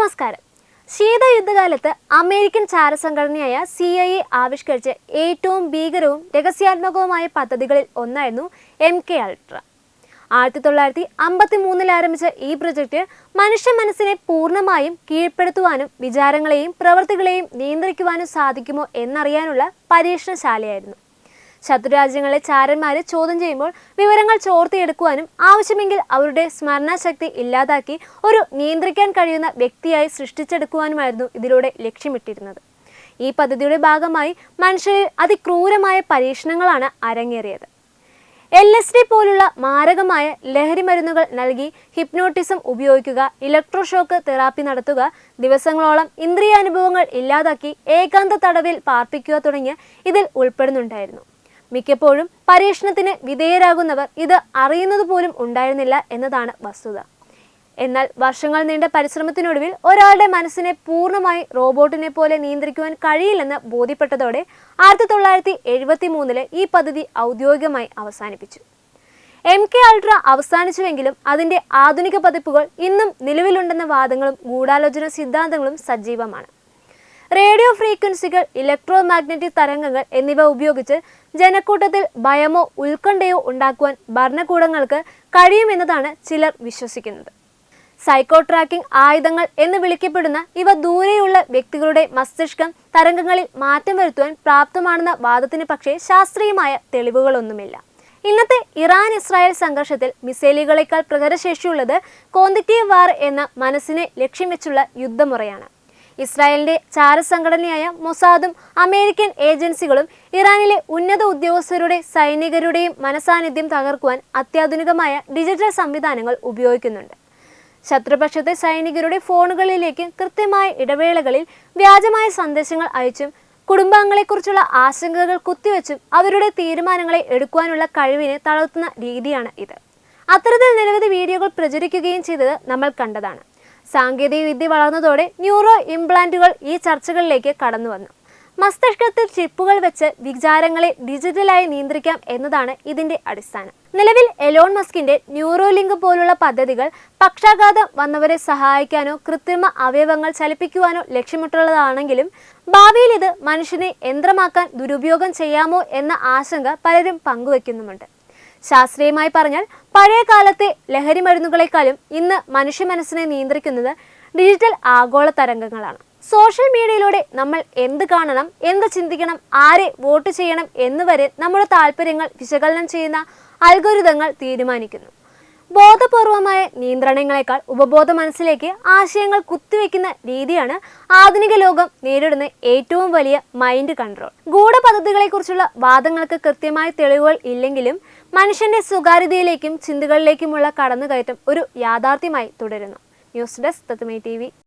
നമസ്കാരം. ശീതയുദ്ധകാലത്ത് American ചാരസംഘടനയായ CIA ആവിഷ്കരിച്ച ഏറ്റവും ഭീകരവും രഹസ്യാത്മകവുമായ പദ്ധതികളിൽ ഒന്നായിരുന്നു MK അൾട്ര. 1953 ആരംഭിച്ച ഈ പ്രൊജക്ട് മനുഷ്യ മനസ്സിനെ പൂർണ്ണമായും കീഴ്പ്പെടുത്തുവാനും വിചാരങ്ങളെയും പ്രവൃത്തികളെയും നിയന്ത്രിക്കുവാനും സാധിക്കുമോ എന്നറിയാനുള്ള പരീക്ഷണശാലയായിരുന്നു. ശത്രുരാജ്യങ്ങളെ ചാരന്മാരെ ചോദ്യം ചെയ്യുമ്പോൾ വിവരങ്ങൾ ചോർത്തിയെടുക്കുവാനും ആവശ്യമെങ്കിൽ അവരുടെ സ്മരണാശക്തി ഇല്ലാതാക്കി ഒരു നിയന്ത്രിക്കാൻ കഴിയുന്ന വ്യക്തിയായി സൃഷ്ടിച്ചെടുക്കുവാനുമായിരുന്നു ഇതിലൂടെ ലക്ഷ്യമിട്ടിരുന്നത്. ഈ പദ്ധതിയുടെ ഭാഗമായി മനുഷ്യരിൽ അതിക്രൂരമായ പരീക്ഷണങ്ങളാണ് അരങ്ങേറിയത്. LSD പോലുള്ള മാരകമായ ലഹരി മരുന്നുകൾ നൽകി ഹിപ്നോട്ടിസം ഉപയോഗിക്കുക, ഇലക്ട്രോഷോക്ക് തെറാപ്പി നടത്തുക, ദിവസങ്ങളോളം ഇന്ദ്രിയാനുഭവങ്ങൾ ഇല്ലാതാക്കി ഏകാന്ത തടവിൽ പാർപ്പിക്കുക തുടങ്ങിയ ഇതിൽ ഉൾപ്പെടുന്നുണ്ടായിരുന്നു. മിക്കപ്പോഴും പരീക്ഷണത്തിന് വിധേയരാകുന്നവർ ഇത് അറിയുന്നത് പോലും ഉണ്ടായിരുന്നില്ല എന്നതാണ് വസ്തുത. എന്നാൽ വർഷങ്ങൾ നീണ്ട പരിശ്രമത്തിനൊടുവിൽ ഒരാളുടെ മനസ്സിനെ പൂർണ്ണമായി റോബോട്ടിനെ പോലെ നിയന്ത്രിക്കുവാൻ കഴിയില്ലെന്ന് ബോധ്യപ്പെട്ടതോടെ 1973 ഈ പദ്ധതി ഔദ്യോഗികമായി അവസാനിപ്പിച്ചു. MK അൾട്ര അവസാനിച്ചുവെങ്കിലും അതിന്റെ ആധുനിക പതിപ്പുകൾ ഇന്നും നിലവിലുണ്ടെന്ന വാദങ്ങളും ഗൂഢാലോചന സിദ്ധാന്തങ്ങളും സജീവമാണ്. റേഡിയോ ഫ്രീക്വൻസികൾ, ഇലക്ട്രോ മാഗ്നറ്റിക് തരംഗങ്ങൾ എന്നിവ ഉപയോഗിച്ച് ജനക്കൂട്ടത്തിൽ ഭയമോ ഉത്കണ്ഠയോ ഉണ്ടാക്കുവാൻ ഭരണകൂടങ്ങൾക്ക് കഴിയുമെന്നതാണ് ചിലർ വിശ്വസിക്കുന്നത്. സൈക്കോ ട്രാക്കിംഗ് ആയുധങ്ങൾ എന്ന് വിളിക്കപ്പെടുന്ന ഇവ ദൂരെയുള്ള വ്യക്തികളുടെ മസ്തിഷ്കം തരംഗങ്ങളിൽ മാറ്റം വരുത്തുവാൻ പ്രാപ്തമാണെന്ന വാദത്തിന് പക്ഷേ ശാസ്ത്രീയമായ തെളിവുകളൊന്നുമില്ല. ഇന്നത്തെ ഇറാൻ-ഇസ്രായേൽ സംഘർഷത്തിൽ മിസൈലുകളേക്കാൾ പ്രഹരശേഷിയുള്ളത് ക്വാണ്ടിറ്റീവ് വാർ എന്ന മനസ്സിനെ ലക്ഷ്യം വെച്ചുള്ള യുദ്ധമുറയാണ്. ഇസ്രായേലിന്റെ ചാരസംഘടനയായ മൊസാദും അമേരിക്കൻ ഏജൻസികളും ഇറാനിലെ ഉന്നത ഉദ്യോഗസ്ഥരുടെ സൈനികരുടെയും മനസാന്നിധ്യം തകർക്കുവാൻ അത്യാധുനികമായ ഡിജിറ്റൽ സംവിധാനങ്ങൾ ഉപയോഗിക്കുന്നുണ്ട്. ശത്രുപക്ഷത്തെ സൈനികരുടെ ഫോണുകളിലേക്ക് കൃത്യമായ ഇടവേളകളിൽ വ്യാജമായ സന്ദേശങ്ങൾ അയച്ചും കുടുംബാംഗങ്ങളെക്കുറിച്ചുള്ള ആശങ്കകൾ കുത്തിവെച്ചും അവരുടെ തീരുമാനങ്ങളെ എടുക്കുവാനുള്ള കഴിവിനെ തളർത്തുന്ന രീതിയാണ് ഇത്. അത്തരത്തിൽ നിരവധി വീഡിയോകൾ പ്രചരിക്കുകയും ചെയ്തത് നമ്മൾ കണ്ടതാണ്. സാങ്കേതിക വിദ്യ വളർന്നതോടെ ന്യൂറോ ഇംപ്ലാന്റുകൾ ഈ ചർച്ചകളിലേക്ക് കടന്നു വന്നു. മസ്തിഷ്കത്തിൽ ചിപ്പുകൾ വെച്ച് വിചാരങ്ങളെ ഡിജിറ്റലായി നിയന്ത്രിക്കാം എന്നതാണ് ഇതിന്റെ അടിസ്ഥാനം. നിലവിൽ എലോൺ മസ്കിന്റെ ന്യൂറോലിങ്ക് പോലുള്ള പദ്ധതികൾ പക്ഷാഘാതം വന്നവരെ സഹായിക്കാനോ കൃത്രിമ അവയവങ്ങൾ ചലിപ്പിക്കുവാനോ ലക്ഷ്യമിട്ടുള്ളതാണെങ്കിലും ഭാവിയിൽ ഇത് മനുഷ്യനെ യന്ത്രമാക്കാൻ ദുരുപയോഗം ചെയ്യാമോ എന്ന ആശങ്ക പലരും പങ്കുവെക്കുന്നുമുണ്ട്. ശാസ്ത്രീയമായി പറഞ്ഞാൽ പഴയ കാലത്തെ ലഹരി മരുന്നുകളെക്കാളും ഇന്ന് മനുഷ്യ മനസ്സിനെ നിയന്ത്രിക്കുന്നത് ഡിജിറ്റൽ ആഗോള തരംഗങ്ങളാണ്. സോഷ്യൽ മീഡിയയിലൂടെ നമ്മൾ എന്ത് കാണണം, എന്ത് ചിന്തിക്കണം, ആരെ വോട്ട് ചെയ്യണം എന്നുവരെ നമ്മുടെ താല്പര്യങ്ങൾ വിശകലനം ചെയ്യുന്ന അൽഗോരിതങ്ങൾ തീരുമാനിക്കുന്നു. ബോധപൂർവമായ നിയന്ത്രണങ്ങളെക്കാൾ ഉപബോധ മനസ്സിലേക്ക് ആശയങ്ങൾ കുത്തിവെക്കുന്ന രീതിയാണ് ആധുനിക ലോകം നേരിടുന്ന ഏറ്റവും വലിയ മൈൻഡ് കൺട്രോൾ. ഗൂഢപദ്ധതികളെക്കുറിച്ചുള്ള വാദങ്ങൾക്ക് കൃത്യമായ തെളിവുകൾ ഇല്ലെങ്കിലും മനുഷ്യന്റെ സ്വകാര്യതയിലേക്കും ചിന്തകളിലേക്കുമുള്ള കടന്നുകയറ്റം ഒരു യാഥാർത്ഥ്യമായി തുടരുന്നു. ന്യൂസ് ഡെസ്ക് തത്വമൈ TV.